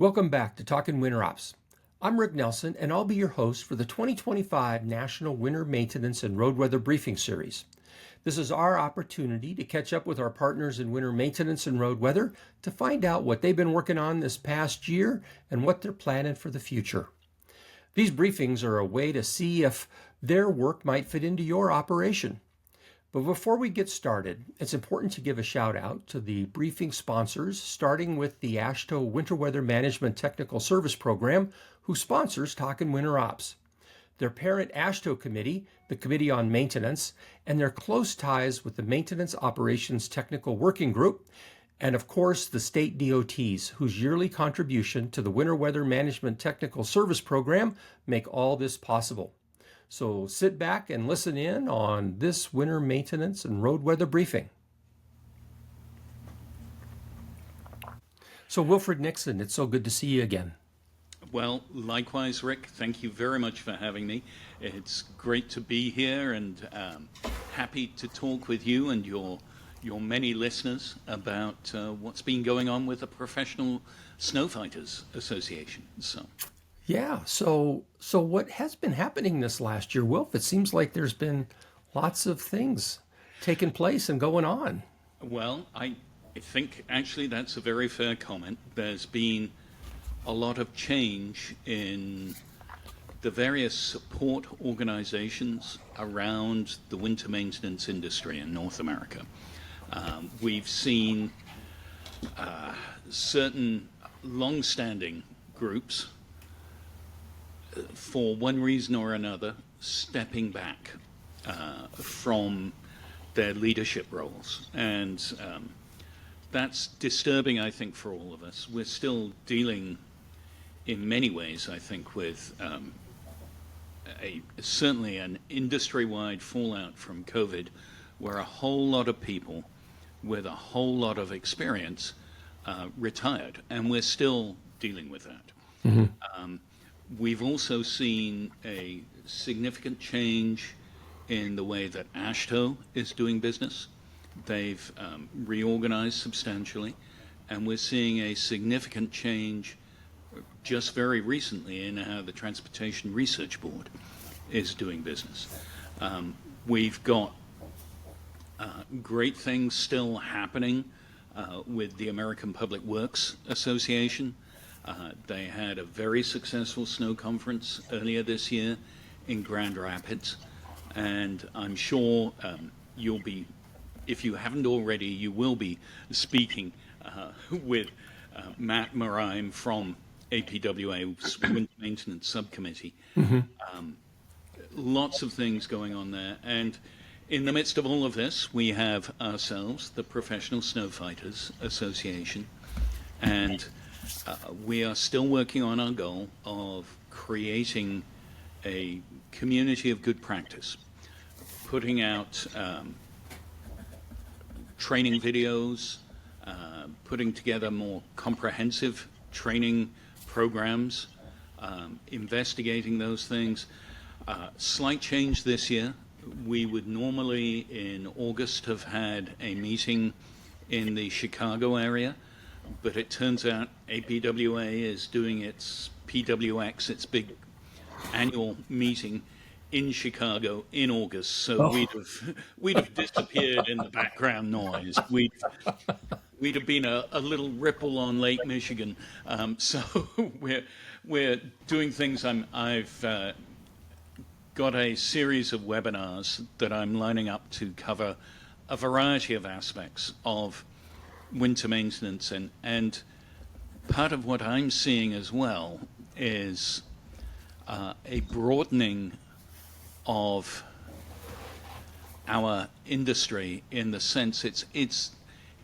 Welcome back to Talkin' Winter Ops. I'm Rick Nelson, and I'll be your host for the 2025 National Winter Maintenance and Road Weather Briefing Series. This is our opportunity to catch up with our partners in winter maintenance and road weather to find out what they've been working on this past year and what they're planning for the future. These briefings are a way to see if their work might fit into your operation. But before we get started, it's important to give a shout out to the briefing sponsors, starting with the AASHTO Winter Weather Management Technical Service Program, who sponsors Talkin' Winter Ops. Their parent AASHTO committee, the Committee on Maintenance, and their close ties with the Maintenance Operations Technical Working Group, and of course the state DOTs, whose yearly contribution to the Winter Weather Management Technical Service Program make all this possible. So sit back and listen in on this winter maintenance and road weather briefing. So Wilfred Nixon, it's so good to see you again. Well, likewise, Rick. Thank you very much for having me. It's great to be here and happy to talk with you and your many listeners about what's been going on with the Professional Snowfighters Association. Yeah, so what has been happening this last year, Wilf? It seems like there's been lots of things taking place and going on. Well, I think actually that's a very fair comment. There's been a lot of change in the various support organizations around the winter maintenance industry in North America. We've seen certain long-standing groups, for one reason or another, stepping back from their leadership roles. And that's disturbing, I think, for all of us. We're still dealing, in many ways, I think, with certainly an industry-wide fallout from COVID, where a whole lot of people with a whole lot of experience retired, and we're still dealing with that. Mm-hmm. We've also seen a significant change in the way that AASHTO is doing business. They've reorganized substantially, and we're seeing a significant change just very recently in how the Transportation Research Board is doing business. We've got great things still happening with the American Public Works Association. They had a very successful snow conference earlier this year in Grand Rapids, and I'm sure you'll be, if you haven't already, you will be speaking with Matt Marime from APWA's Winter Maintenance Subcommittee. Mm-hmm. Lots of things going on there, and in the midst of all of this, we have ourselves, the Professional Snowfighters Association, and we are still working on our goal of creating a community of good practice, putting out training videos, putting together more comprehensive training programs, investigating those things. Slight change this year. We would normally in August have had a meeting in the Chicago area, but it turns out APWA is doing its PWX, its big annual meeting in Chicago in August. So we'd have disappeared in the background noise. We'd have been a little ripple on Lake Michigan. So we're doing things. I've got a series of webinars that I'm lining up to cover a variety of aspects of winter maintenance, and part of what I'm seeing as well is a broadening of our industry in the sense it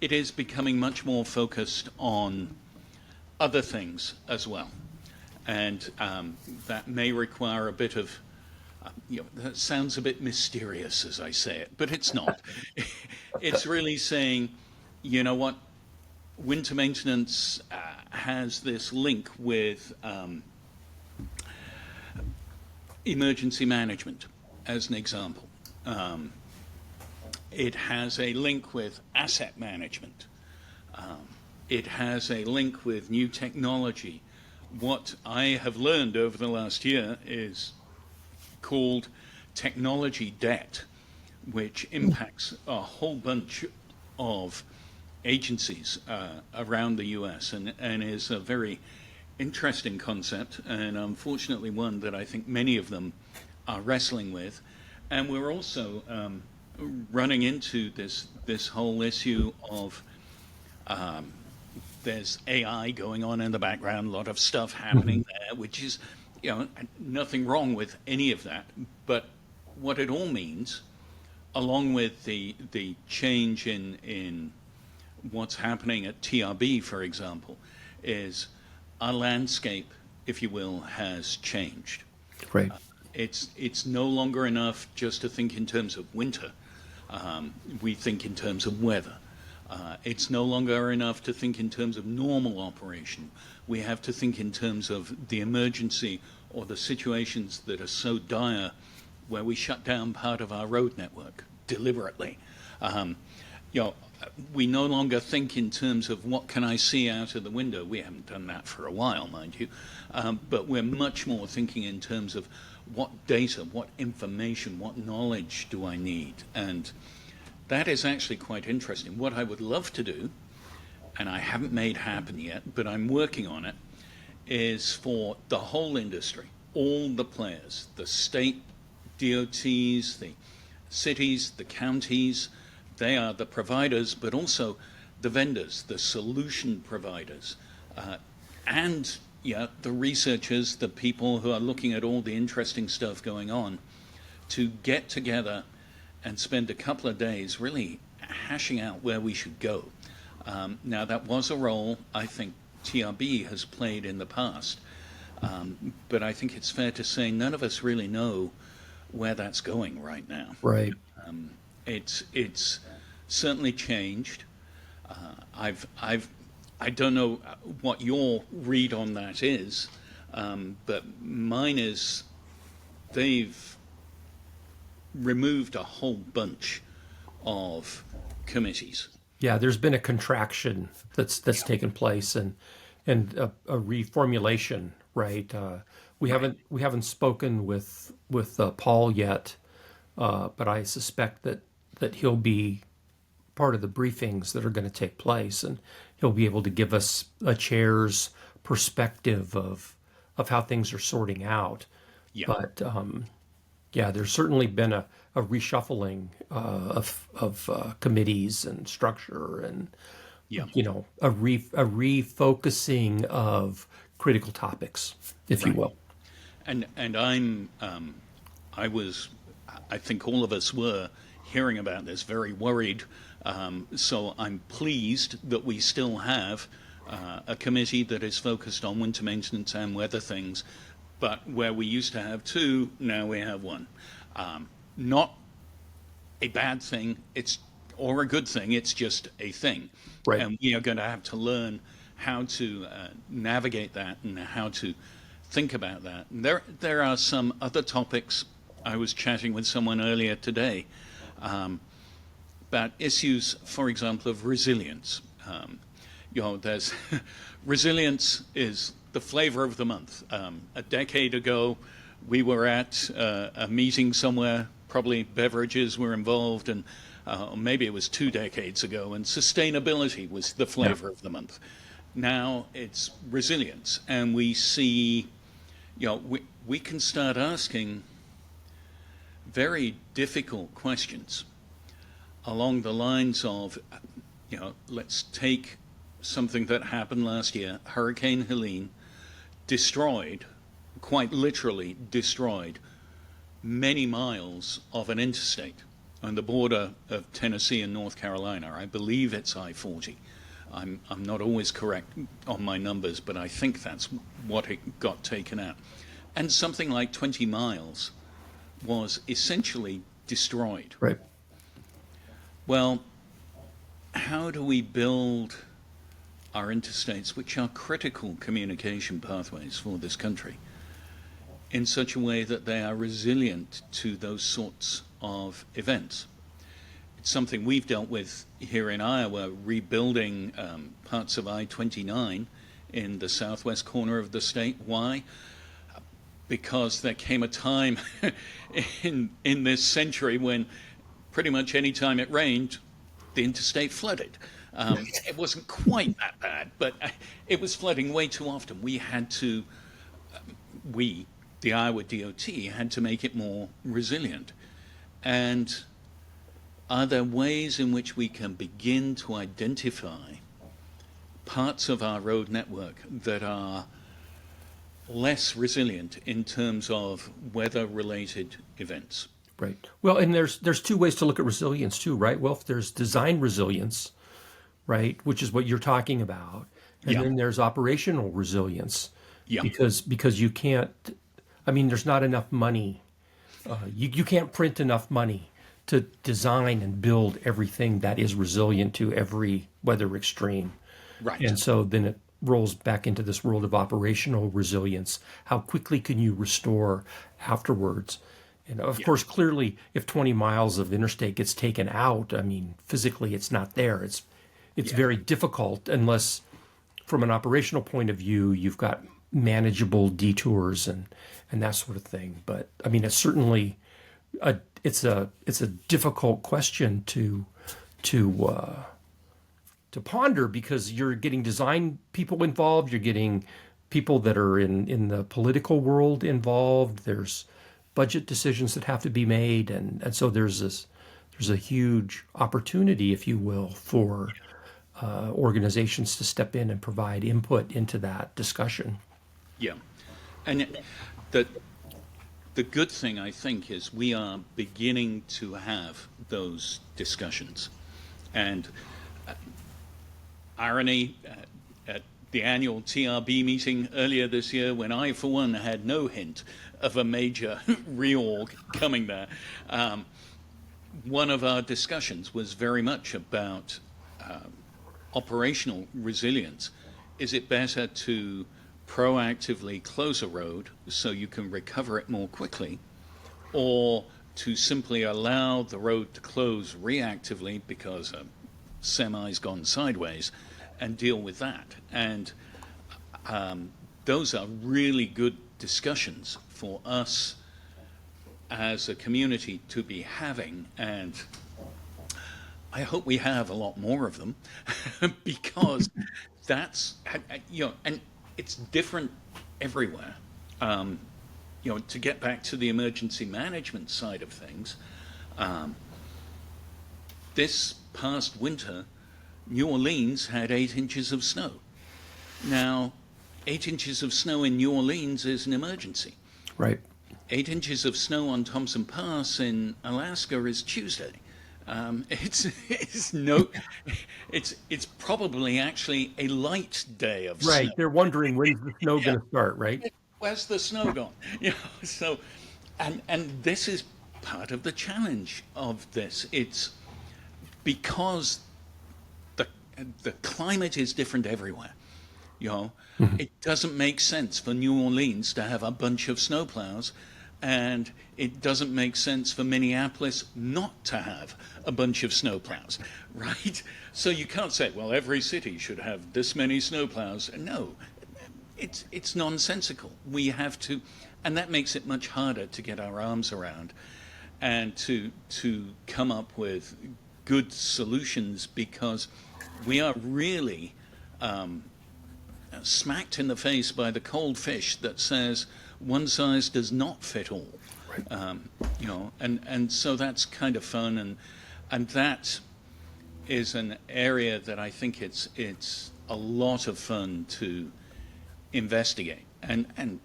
is becoming much more focused on other things as well, and that may require a bit of that sounds a bit mysterious as I say it, but it's not. It's really saying, you know what, winter maintenance has this link with emergency management, as an example. It has a link with asset management. It has a link with new technology what I have learned over the last year is called technology debt, which impacts a whole bunch of agencies around the US, and is a very interesting concept, and unfortunately one that I think many of them are wrestling with. And we're also running into this whole issue of there's AI going on in the background, a lot of stuff happening there, which is, nothing wrong with any of that. But what it all means, along with the change in what's happening at TRB, for example, is our landscape, if you will, has changed. Right. It's no longer enough just to think in terms of winter. We think in terms of weather. It's no longer enough to think in terms of normal operation. We have to think in terms of the emergency or the situations that are so dire where we shut down part of our road network deliberately. We no longer think in terms of what can I see out of the window. We haven't done that for a while, mind you. But we're much more thinking in terms of what data, what information, what knowledge do I need? And that is actually quite interesting. What I would love to do, and I haven't made happen yet, but I'm working on it, is for the whole industry, all the players, the state DOTs, the cities, the counties, they are the providers, but also the vendors, the solution providers, and the researchers, the people who are looking at all the interesting stuff going on, to get together and spend a couple of days really hashing out where we should go. Now, that was a role I think TRB has played in the past, but I think it's fair to say none of us really know where that's going right now. Right. It's certainly changed. I don't know what your read on that is, but mine is they've removed a whole bunch of committees. Yeah, there's been a contraction that's taken place, and a reformulation, right? We haven't spoken with Paul yet, but I suspect that he'll be part of the briefings that are going to take place, and he'll be able to give us a chair's perspective of how things are sorting out. Yeah. But there's certainly been a reshuffling of committees and structure, and a refocusing of critical topics, if you will. And I think all of us were hearing about this very worried. So I'm pleased that we still have a committee that is focused on winter maintenance and weather things, but where we used to have two, now we have one. Not a bad thing, or a good thing, it's just a thing. Right. And we are going to have to learn how to navigate that and how to think about that. And there are some other topics. I was chatting with someone earlier today about issues, for example, of resilience. There's resilience is the flavor of the month. A decade ago, we were at a meeting somewhere, probably beverages were involved, and maybe it was 2 decades ago, and sustainability was the flavor of the month. Now it's resilience, and we see, we can start asking very difficult questions along the lines of, let's take something that happened last year. Hurricane Helene quite literally destroyed many miles of an interstate on the border of Tennessee and North Carolina. I believe it's I-40. I'm not always correct on my numbers, but I think that's what it got taken out. And something like 20 miles was essentially destroyed. Right. Well, how do we build our interstates, which are critical communication pathways for this country, in such a way that they are resilient to those sorts of events? It's something we've dealt with here in Iowa, rebuilding parts of I-29 in the southwest corner of the state. Why? Because there came a time in this century when pretty much any time it rained, the interstate flooded. It wasn't quite that bad, but it was flooding way too often. We had to, the Iowa DOT, had to make it more resilient. And are there ways in which we can begin to identify parts of our road network that are less resilient in terms of weather-related events? Right. Well, and there's two ways to look at resilience too, right? Well, if there's design resilience, right, which is what you're talking about, and Yeah. then there's operational resilience, Yeah. because you can't. I mean, there's not enough money. You can't print enough money to design and build everything that is resilient to every weather extreme. Right. And so then it rolls back into this world of operational resilience. How quickly can you restore afterwards? And of course, clearly, if 20 miles of interstate gets taken out, I mean, physically it's not there. It's very difficult unless, from an operational point of view, you've got manageable detours and that sort of thing. But I mean, it's certainly it's a difficult question to ponder, because you're getting design people involved, you're getting people that are in the political world involved. There's budget decisions that have to be made, and so there's a huge opportunity, if you will, for organizations to step in and provide input into that discussion. Yeah. And the good thing, I think, is we are beginning to have those discussions. And irony, at the annual TRB meeting earlier this year, when I, for one, had no hint of a major reorg coming there, one of our discussions was very much about operational resilience. Is it better to proactively close a road so you can recover it more quickly, or to simply allow the road to close reactively because a semi's gone sideways and deal with that? And those are really good discussions for us as a community to be having, and I hope we have a lot more of them because that's, and it's different everywhere. To get back to the emergency management side of things, this past winter, New Orleans had 8 inches of snow. Now, 8 inches of snow in New Orleans is an emergency. Right. 8 inches of snow on Thompson Pass in Alaska is Tuesday. It's probably actually a light day of Right. snow. They're wondering when's the snow going to start, right? Where's the snow gone? So, and this is part of the challenge of this. It's because the climate is different everywhere. It doesn't make sense for New Orleans to have a bunch of snowplows, and it doesn't make sense for Minneapolis not to have a bunch of snowplows, right? So you can't say, well, every city should have this many snowplows. No, it's nonsensical. We have to, and that makes it much harder to get our arms around and to come up with good solutions, because we are really smacked in the face by the cold fish that says one size does not fit all. Right. And so that's kind of fun, and that is an area that I think it's a lot of fun to investigate, and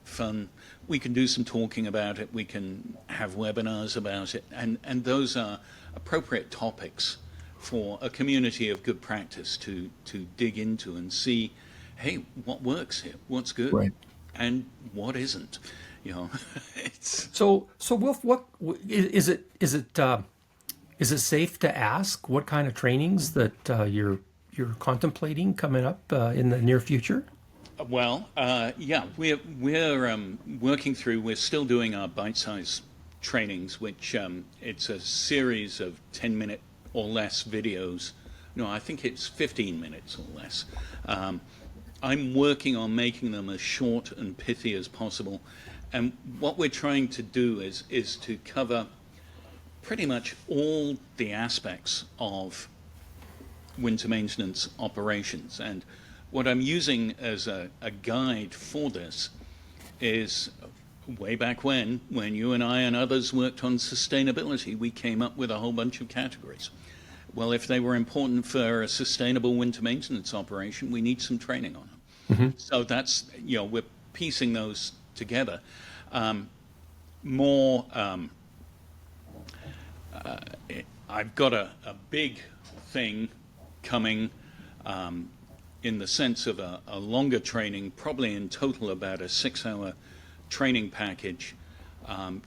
fun. We can do some talking about it. We can have webinars about it, and those are appropriate topics for a community of good practice to dig into and see, hey, what works here, what's good, Right, and what isn't. It's So Wilf, what is it? Is it safe to ask what kind of trainings that you're contemplating coming up in the near future? well, yeah, we're working through. We're still doing our bite-size trainings, which it's a series of 10-minute or less videos. No, I think it's 15 minutes or less I'm working on making them as short and pithy as possible. And what we're trying to do is to cover pretty much all the aspects of winter maintenance operations. And what I'm using as a guide for this is way back when you and I and others worked on sustainability, we came up with a whole bunch of categories. Well, if they were important for a sustainable winter maintenance operation, we need some training on them. So that's, we're piecing those together. More, I've got a big thing coming in the sense of a longer training, probably in total about a 6-hour training package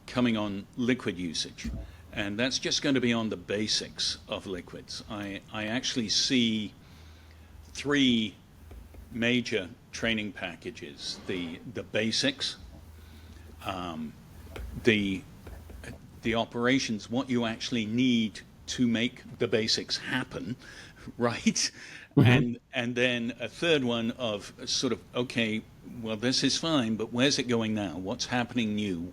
coming on liquid usage. And that's just going to be on the basics of liquids. I actually see 3 major training packages: the basics, the operations, what you actually need to make the basics happen, right? And then a third one of sort of, okay, well, this is fine, but where's it going now? What's happening new?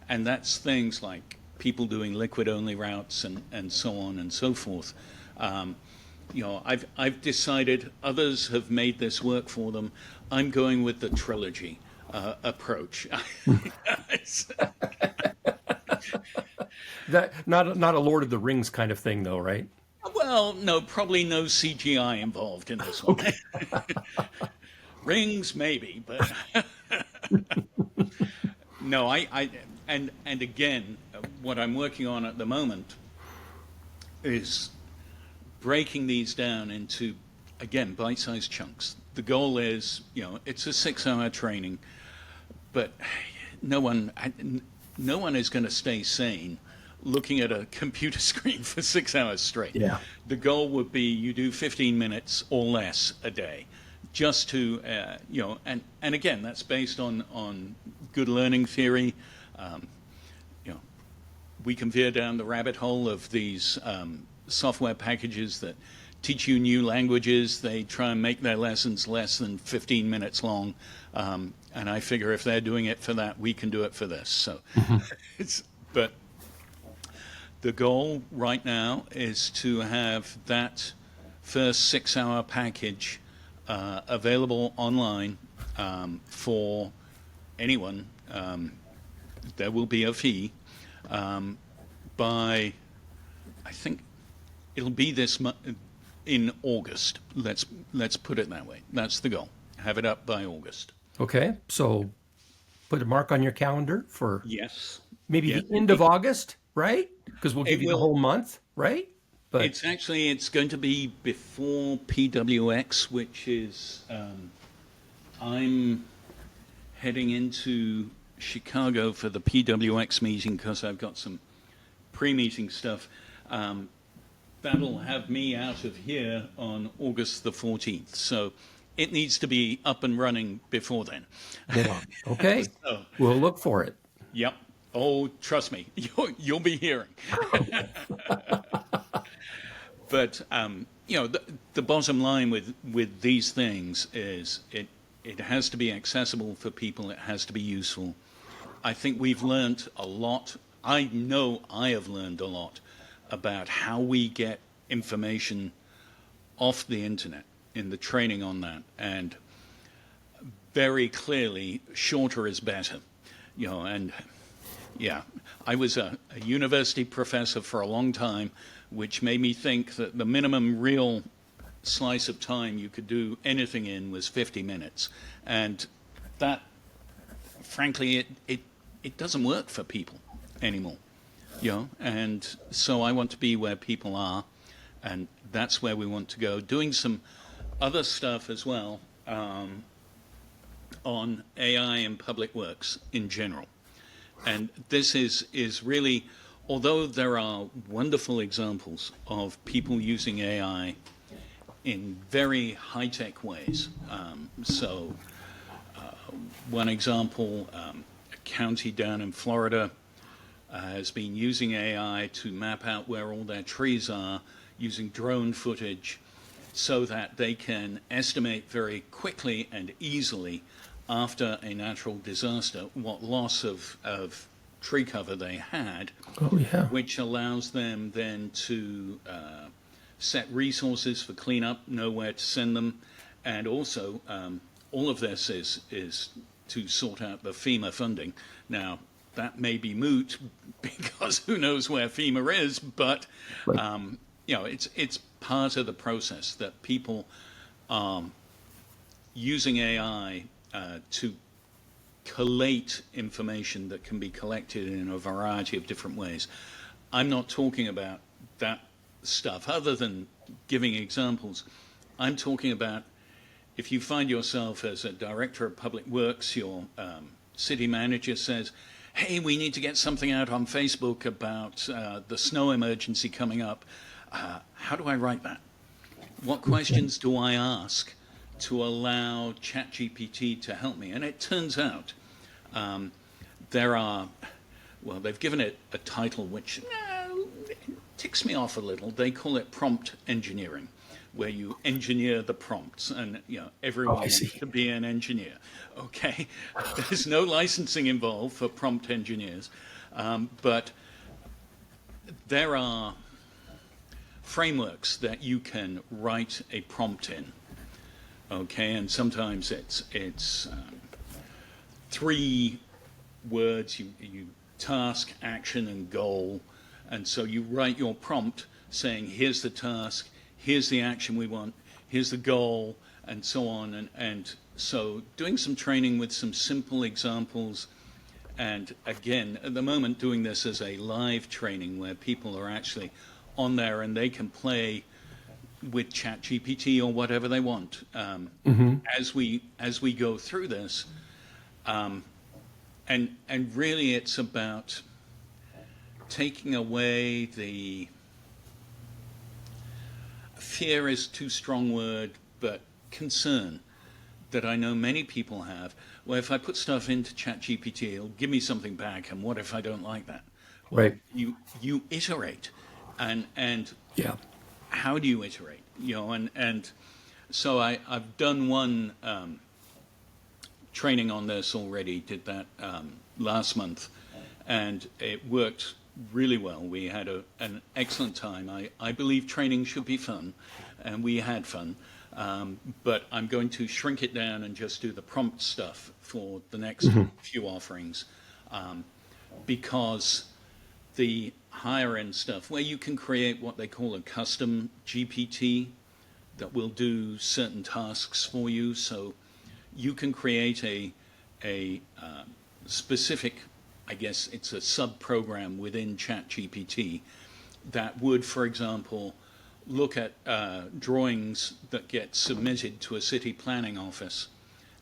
And that's things like people doing liquid-only routes and so on and so forth. I've decided, others have made this work for them. I'm going with the trilogy approach. That not a Lord of the Rings kind of thing, though, right? Well, no, probably no CGI involved in this one. Okay. Rings, maybe, but no, and again, what I'm working on at the moment is breaking these down into, again, bite-sized chunks. The goal is, it's a 6-hour training, but no one is going to stay sane looking at a computer screen for 6 hours straight. Yeah. The goal would be you do 15 minutes or less a day, just to, and again, that's based on good learning theory. We can veer down the rabbit hole of these software packages that teach you new languages. They try and make their lessons less than 15 minutes long. And I figure if they're doing it for that, we can do it for this. So, but the goal right now is to have that first 6-hour package available online for anyone. There will be a fee by, I think it'll be this month, in August. Let's put it that way. That's the goal. Have it up by August. Okay, so put a mark on your calendar for Yes. maybe Yeah. the end of August, right? Because we'll give you the will. whole month, right? But It's going to be before PWX, which is I'm heading into Chicago for the PWX meeting because I've got some pre-meeting stuff. That'll have me out of here on August the 14th. So it needs to be up and running before then. yeah. Okay, So, we'll look for it. yep. Oh, trust me, you'll be hearing. But the bottom line with these things is it has to be accessible for people. It has to be useful. I think we've learned a lot. I know I have learned a lot about how we get information off the internet in the training on that, and very clearly, shorter is better. And yeah, I was a university professor for a long time, which made me think that the minimum real slice of time you could do anything in was 50 minutes. And that, frankly, it doesn't work for people anymore. And so I want to be where people are, and that's where we want to go. Doing some other stuff as well on AI and public works in general. And this is really, although there are wonderful examples of people using AI in very high-tech ways. One example, a county down in Florida has been using AI to map out where all their trees are using drone footage. so that they can estimate very quickly and easily after a natural disaster what loss of tree cover they had, Oh, yeah. which allows them then to set resources for cleanup, know where to send them, and also all of this is to sort out the FEMA funding. Now, that may be moot because who knows where FEMA is, but Right. it's part of the process that people are using AI to collate information that can be collected in a variety of different ways. I'm not talking about that stuff other than giving examples. I'm talking about if you find yourself as a director of public works, your city manager says, hey, we need to get something out on Facebook about the snow emergency coming up. How do I write that? What questions do I ask to allow ChatGPT to help me? And it turns out there are, well, they've given it a title which ticks me off a little. They call it prompt engineering, where you engineer the prompts, and everyone wants to be an engineer. Okay, there's no licensing involved for prompt engineers, but there are frameworks that you can write a prompt in. Okay, and sometimes it's 3 words. You task, action, and goal, and so you write your prompt saying, here's the task, here's the action we want, here's the goal, and so on. And so doing some training with some simple examples, and again, at the moment doing this as a live training where people are actually on there and they can play with ChatGPT or whatever they want as we go through this. And really it's about taking away the fear is too strong word, but concern that I know many people have. Well, if I put stuff into ChatGPT, it'll give me something back, and what if I don't like that? Well, Right. you iterate, and Yeah. how do you iterate? And so I've done one training on this already. Did that last month, and it worked really well. We had an excellent time. I believe training should be fun, and we had fun. But I'm going to shrink it down and just do the prompt stuff for the next few offerings, because the higher end stuff, where you can create what they call a custom GPT that will do certain tasks for you, so you can create a specific, I guess it's a sub-program within ChatGPT that would, for example, look at drawings that get submitted to a city planning office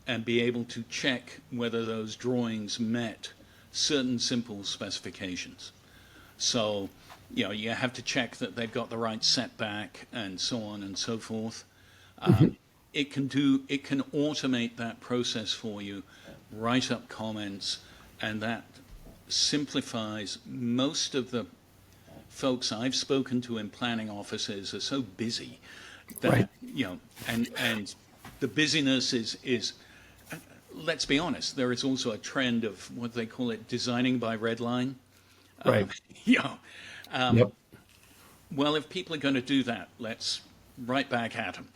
and be able to check whether those drawings met certain simple specifications. So, you have to check that they've got the right setback and so on and so forth. It can automate that process for you, write up comments, and that simplifies. Most of the folks I've spoken to in planning offices are so busy that, Right. And the busyness is, let's be honest, there is also a trend of what they call it, designing by red line. Right. Yep. Well, if people are going to do that, let's right back at them.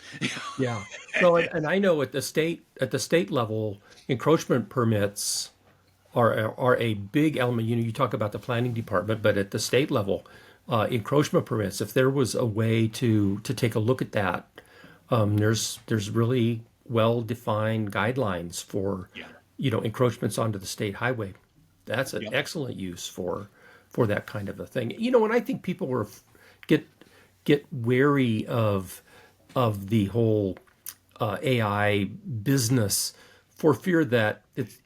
Yeah. So, and I know at the state level, encroachment permits are a big element. You talk about the planning department, but at the state level, encroachment permits. If there was a way to take a look at that, there's really well-defined guidelines for encroachments onto the state highway. That's an excellent use for that kind of a thing. And I think people get wary of the whole AI business for fear that it's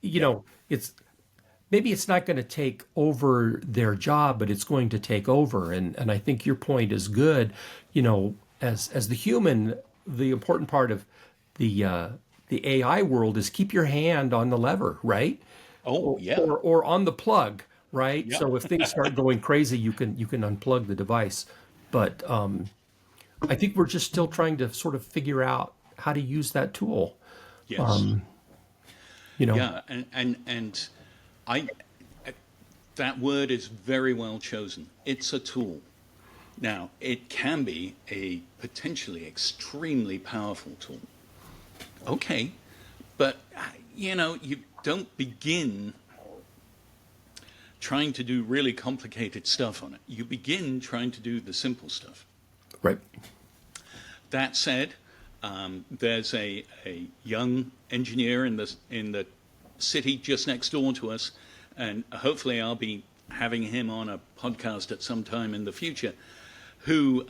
maybe it's not going to take over their job, but it's going to take over. And I think your point is good. As the human, the important part of the AI world is keep your hand on the lever, right? Oh, yeah. Or on the plug, right? Yeah. So if things start going crazy, you can unplug the device. But I think we're just still trying to sort of figure out how to use that tool. Yes. You know, Yeah, and I that word is very well chosen. It's a tool. Now, it can be a potentially extremely powerful tool. Okay, but you don't begin trying to do really complicated stuff on it. You begin trying to do the simple stuff. right? That said, there's a young engineer in the city just next door to us, and hopefully I'll be having him on a podcast at some time in the future, who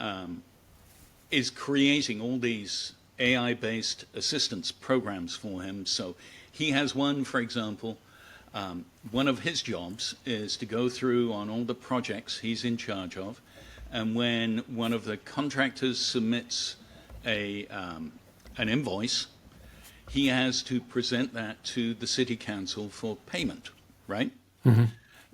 is creating all these AI-based assistance programs for him. So he has one, for example. One of his jobs is to go through on all the projects he's in charge of, and when one of the contractors submits an invoice, he has to present that to the city council for payment, right? Mm-hmm.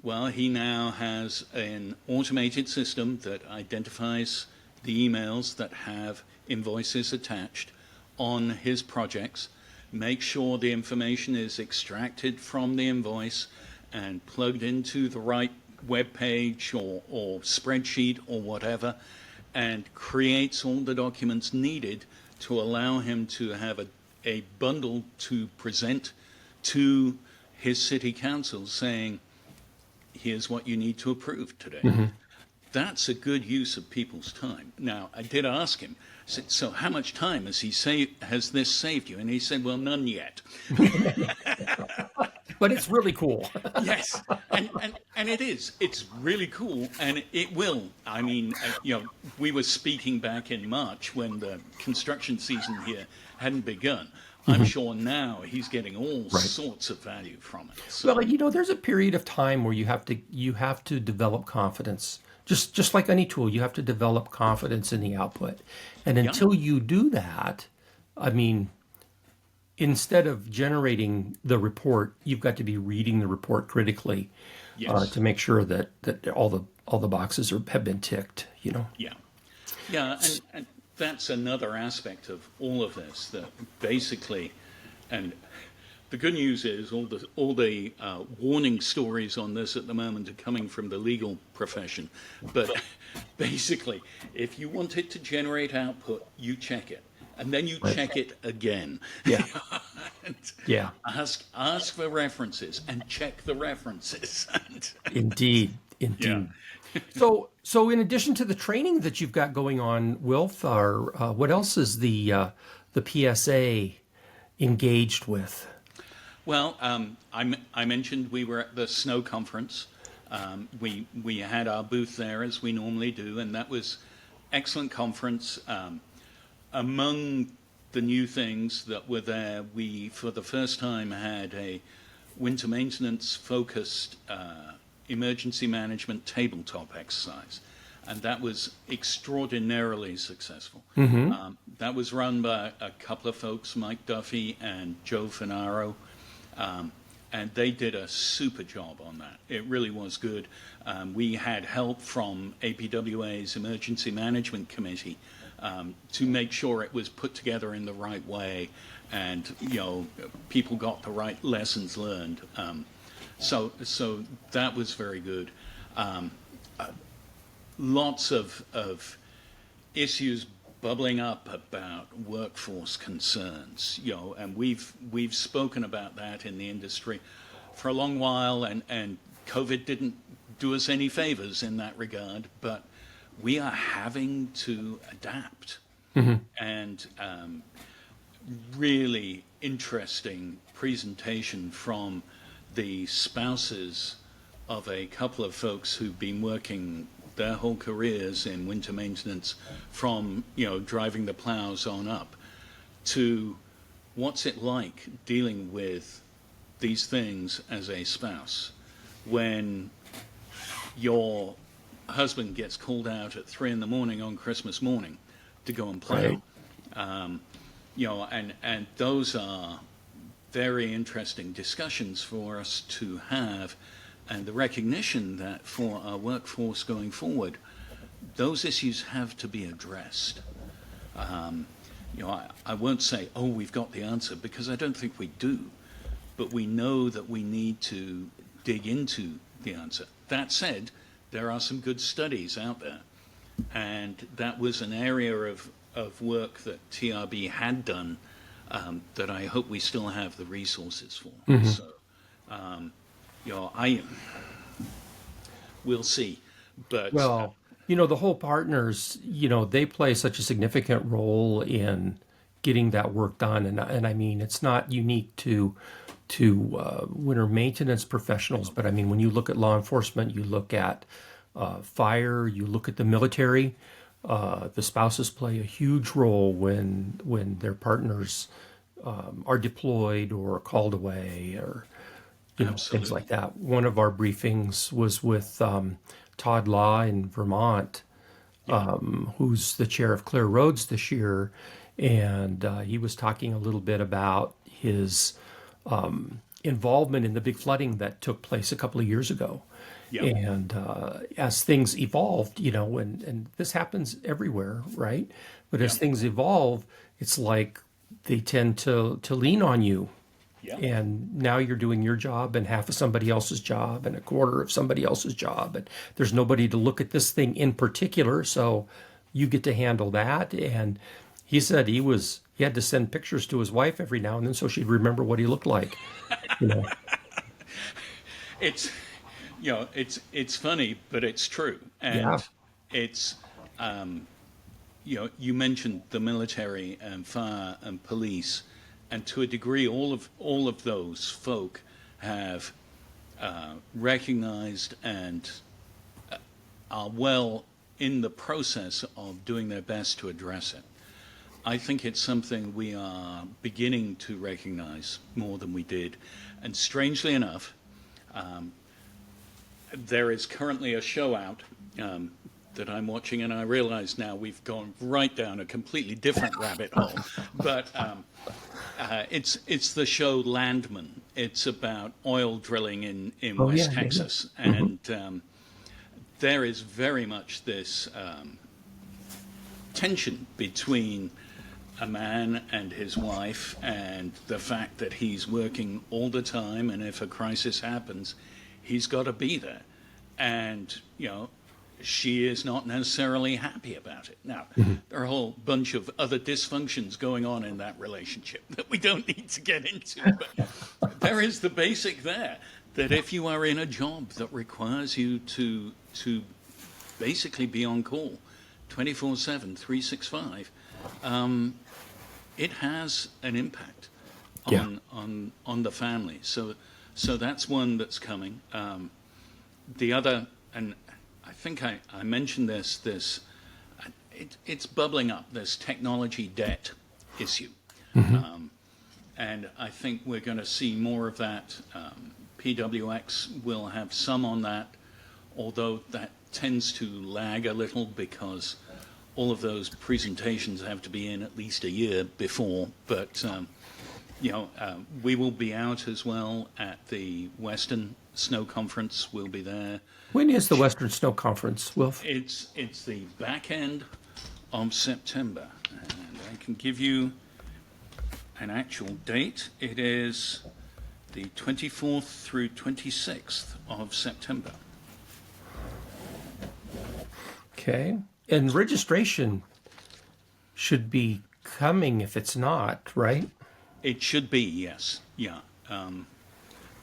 Well, he now has an automated system that identifies the emails that have invoices attached on his projects, make sure the information is extracted from the invoice and plugged into the right web page or spreadsheet or whatever, and creates all the documents needed to allow him to have a bundle to present to his city council saying, here's what you need to approve today. Mm-hmm. That's a good use of people's time. Now, I did ask him, I said, so how much time has this saved you? And he said, well, none yet. But it's really cool. Yes, and it is. It's really cool, and it will. I mean, we were speaking back in March when the construction season here hadn't begun. I'm sure now he's getting all sorts of value from it. So, Well, there's a period of time where you have to develop confidence. Just like any tool, you have to develop confidence in the output. And yeah, until you do that, I mean, instead of generating the report, you've got to be reading the report critically yes, to make sure that all the boxes have been ticked. yeah, yeah, and that's another aspect of all of this that basically, and the good news is all the warning stories on this at the moment are coming from the legal profession. But basically, if you want it to generate output, you check it, and then you check it again. Yeah. And Yeah. ask for references and check the references. Indeed. Yeah. Indeed. So in addition to the training that you've got going on, Wilf, what else is the PSA engaged with? Well, I mentioned we were at the snow conference. We had our booth there as we normally do, and that was excellent conference. Among the new things that were there, we for the first time had a winter maintenance focused emergency management tabletop exercise, and that was extraordinarily successful. That was run by a couple of folks, Mike Duffy and Joe Finaro. And they did a super job on that. It really was good. We had help from APWA's Emergency Management Committee to make sure it was put together in the right way, and people got the right lessons learned. So that was very good. Lots of issues bubbling up about workforce concerns, and we've spoken about that in the industry for a long while, and COVID didn't do us any favors in that regard, but we are having to adapt. And really interesting presentation from the spouses of a couple of folks who've been working their whole careers in winter maintenance, from driving the plows on up to what's it like dealing with these things as a spouse when your husband gets called out at 3 a.m. on Christmas morning to go and plow. And those are very interesting discussions for us to have, and the recognition that for our workforce going forward, those issues have to be addressed. I won't say, oh, we've got the answer, because I don't think we do, but we know that we need to dig into the answer. That said, there are some good studies out there, and that was an area of work that TRB had done that I hope we still have the resources for. So, we'll see. But Well, the whole partners, they play such a significant role in getting that work done, and I mean, it's not unique to winter maintenance professionals, but I mean, when you look at law enforcement, you look at fire, you look at the military, the spouses play a huge role when their partners are deployed or called away, or things like that. One of our briefings was with Todd Law in Vermont, who's the chair of Clear Roads this year, and he was talking a little bit about his involvement in the big flooding that took place a couple of years ago. yeah, And as things evolved, and this happens everywhere, right? But as yeah, things evolve, it's like they tend to lean on you. yeah. And now you're doing your job and half of somebody else's job and a quarter of somebody else's job. And there's nobody to look at this thing in particular. So you get to handle that. And he said he had to send pictures to his wife every now and then so she'd remember what he looked like. You know. It's it's funny, but it's true, Yeah. and it's you mentioned the military and fire and police, and to a degree, all of those folk have recognized and are well in the process of doing their best to address it. I think it's something we are beginning to recognize more than we did, and strangely enough, there is currently a show out that I'm watching, and I realize now we've gone right down a completely different rabbit hole. But it's the show Landman. It's about oil drilling in Oh, West yeah, yeah, yeah. Texas, and there is very much this tension between a man and his wife, and the fact that he's working all the time, and if a crisis happens, he's got to be there. And, she is not necessarily happy about it. Now, there are a whole bunch of other dysfunctions going on in that relationship that we don't need to get into, but there is the basic there, that if you are in a job that requires you to basically be on call 24/7, 365, it has an impact Yeah. on the family. So that's one that's coming. The other, and I think I mentioned it's bubbling up, this technology debt issue. And I think we're going to see more of that. PWX will have some on that, although that tends to lag a little because all of those presentations have to be in at least a year before. But, we will be out as well at the Western Snow Conference. We'll be there. When is the Western Snow Conference, Wilf? It's the back end of September, and I can give you an actual date. It is the 24th through 26th of September. Okay. And registration should be coming if it's not, right? It should be, yes. Yeah.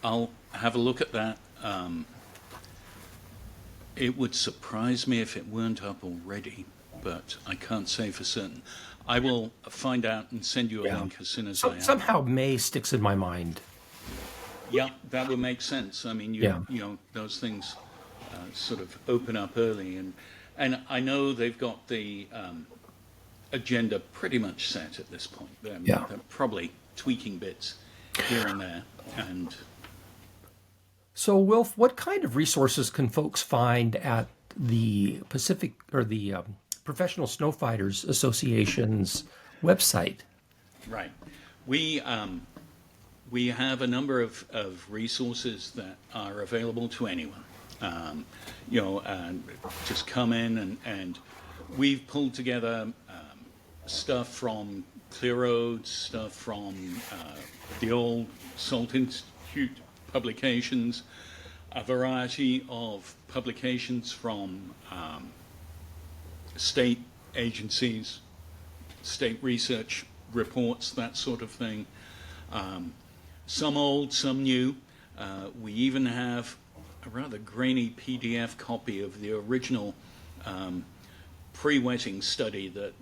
I'll have a look at that. It would surprise me if it weren't up already, but I can't say for certain. I will find out and send you a link as soon as I have it. Somehow May sticks in my mind. Yeah, that would make sense. I mean, those things sort of open up early, and I know they've got the agenda pretty much set at this point. They're probably tweaking bits here and there, and So, Wilf, what kind of resources can folks find at the Pacific or the Professional Snowfighters Association's website? right. We have a number of resources that are available to anyone. And just come in, and we've pulled together stuff from Clear Roads, stuff from the old Salt Institute publications, a variety of publications from state agencies, state research reports, that sort of thing. Some old, some new. We even have a rather grainy PDF copy of the original pre-wetting study that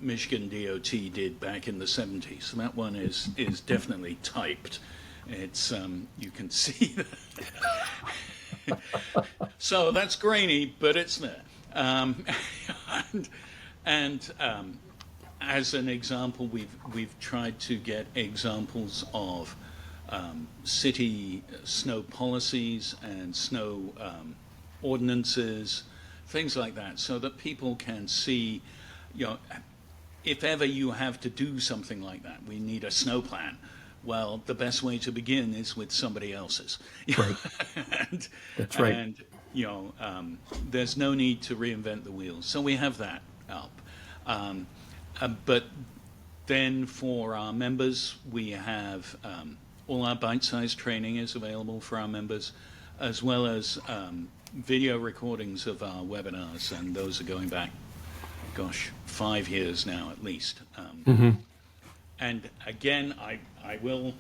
Michigan DOT did back in the 70s. So that one is definitely typed. It's you can see that. So that's grainy, but it's there. And as an example, we've tried to get examples of city snow policies and snow ordinances, things like that, so that people can see, if ever you have to do something like that, we need a snow plan. Well, the best way to begin is with somebody else's. Right. That's right. And there's no need to reinvent the wheel. So we have that up. But then for our members, we have all our bite-sized training is available for our members, as well as video recordings of our webinars, and those are going back, 5 years now at least. And again, I will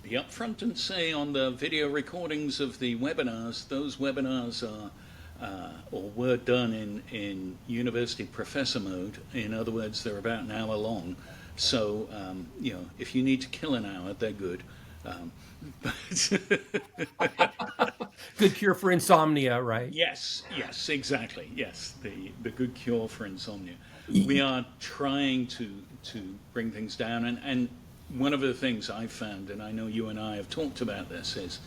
be upfront and say on the video recordings of the webinars, those webinars are or were done in university professor mode. In other words, they're about an hour long. So, if you need to kill an hour, they're good. Good cure for insomnia, right? Yes, exactly. Yes, the good cure for insomnia. We are trying to bring things down, and one of the things I've found, and I know you and I have talked about this, is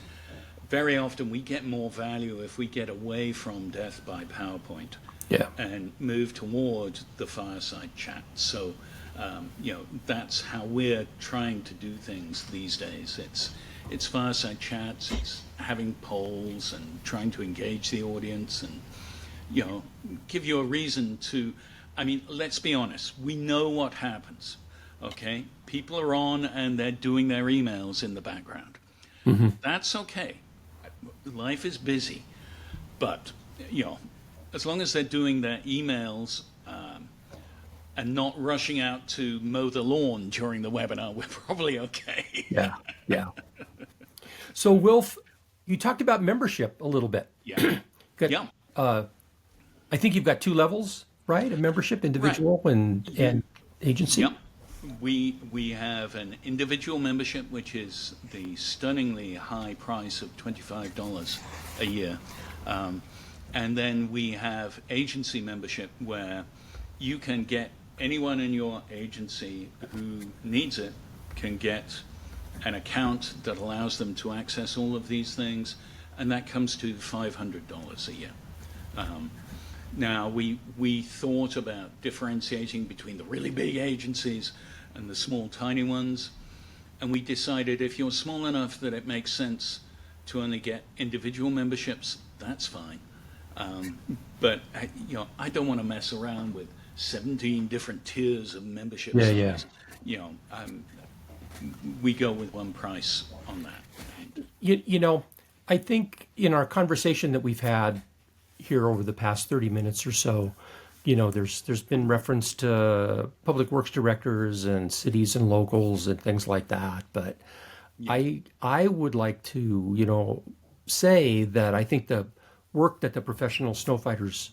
very often we get more value if we get away from death by PowerPoint, and move toward the fireside chat. So, that's how we're trying to do things these days. It's fireside chats, it's having polls and trying to engage the audience and, give you a reason to, let's be honest, we know what happens, okay? People are on and they're doing their emails in the background. That's okay. Life is busy, but, as long as they're doing their emails and not rushing out to mow the lawn during the webinar, we're probably okay. Yeah. So, Wilf, you talked about membership a little bit. Yeah. I think you've got 2 levels, right? A membership, individual and agency. Yeah. We have an individual membership, which is the stunningly high price of $25 a year. And then we have agency membership, where you can get anyone in your agency who needs it can get an account that allows them to access all of these things, and that comes to $500 a year. Now, we thought about differentiating between the really big agencies and the small, tiny ones, and we decided if you're small enough that it makes sense to only get individual memberships, that's fine. But I don't want to mess around with 17 different tiers of membership. We go with one price on that. I think in our conversation that we've had here over the past 30 minutes or so, there's been reference to public works directors and cities and locals and things like that. But I would like to, say that I think the work that the Professional Snowfighters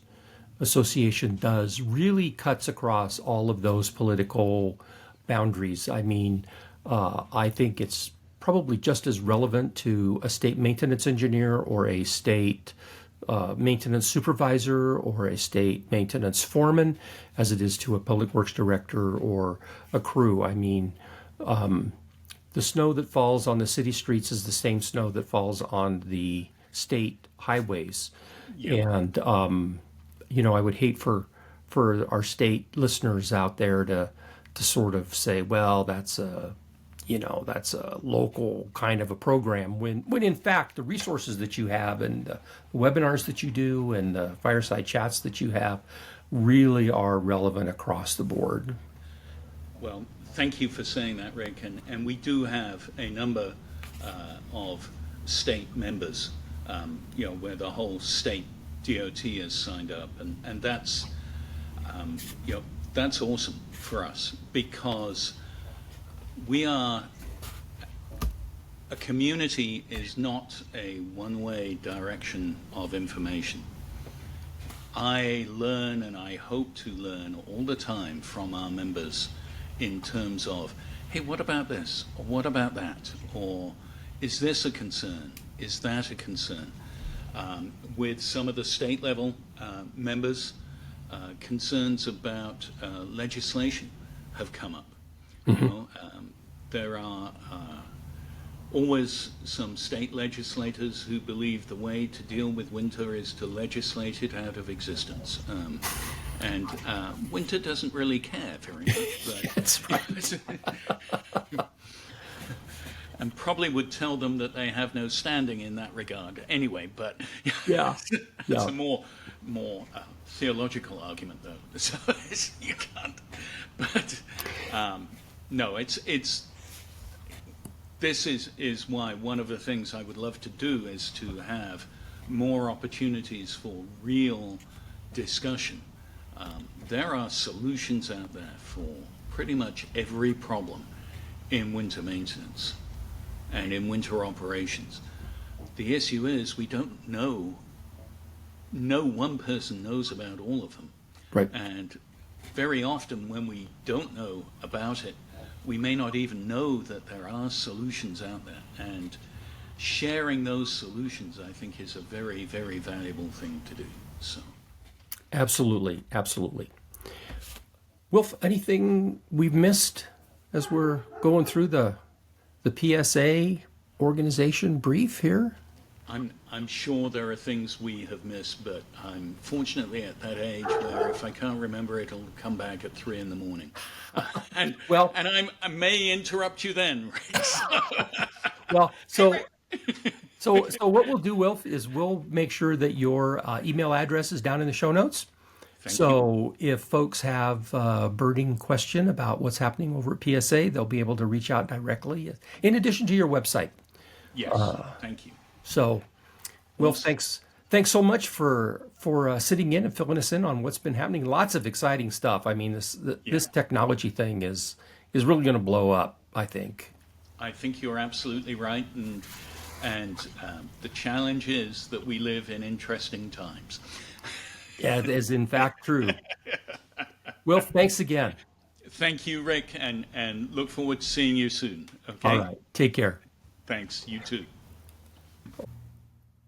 Association does really cuts across all of those political boundaries. I think it's probably just as relevant to a state maintenance engineer or a state maintenance supervisor or a state maintenance foreman as it is to a public works director or a crew. The snow that falls on the city streets is the same snow that falls on the state highways. And, I would hate for our state listeners out there to sort of say, well, that's a local kind of a program, when in fact the resources that you have and the webinars that you do and the fireside chats that you have really are relevant across the board. Well, thank you for saying that, Rick. And we do have a number of state members, where the whole state DOT has signed up, and that's that's awesome for us, because a community is not a one-way direction of information. I learn, and I hope to learn all the time from our members in terms of, hey, what about this? Or what about that? Or is this a concern? Is that a concern? With some of the state level members, concerns about legislation have come up. There are always some state legislators who believe the way to deal with winter is to legislate it out of existence. And winter doesn't really care very much. But That's right. and probably would tell them that they have no standing in that regard anyway, but Yeah. it's a more theological argument, though. So you can't. But no, this is why one of the things I would love to do is to have more opportunities for real discussion. There are solutions out there for pretty much every problem in winter maintenance and in winter operations. The issue is we don't know. No one person knows about all of them. Right. And very often when we don't know about it, we may not even know that there are solutions out there. And sharing those solutions, I think, is a very, very valuable thing to do. So. Absolutely. Absolutely. Wilf, anything we've missed as we're going through the PSA organization brief here? I'm sure there are things we have missed, but I'm fortunately at that age where if I can't remember, it'll come back at 3 a.m. And I may interrupt you then. Well, so what we'll do, Wilf, is we'll make sure that your email address is down in the show notes. Thank you. If folks have a burning question about what's happening over at PSA, they'll be able to reach out directly, in addition to your website. Yes, thank you. So, Wilf, thanks so much for sitting in and filling us in on what's been happening. Lots of exciting stuff. I mean, this technology thing is really going to blow up, I think. I think you're absolutely right, and the challenge is that we live in interesting times. Yeah, it is in fact true. Wilf, thanks again. Thank you, Rick, and look forward to seeing you soon. Okay. All right. Take care. Thanks. You too.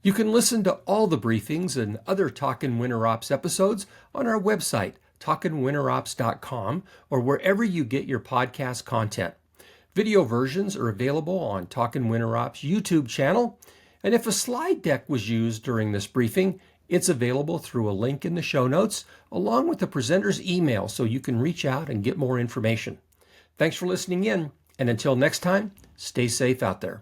You can listen to all the briefings and other Talkin' Winter Ops episodes on our website, talkinwinterops.com, or wherever you get your podcast content. Video versions are available on Talkin' Winter Ops YouTube channel, and if a slide deck was used during this briefing, it's available through a link in the show notes, along with the presenter's email, so you can reach out and get more information. Thanks for listening in, and until next time, stay safe out there.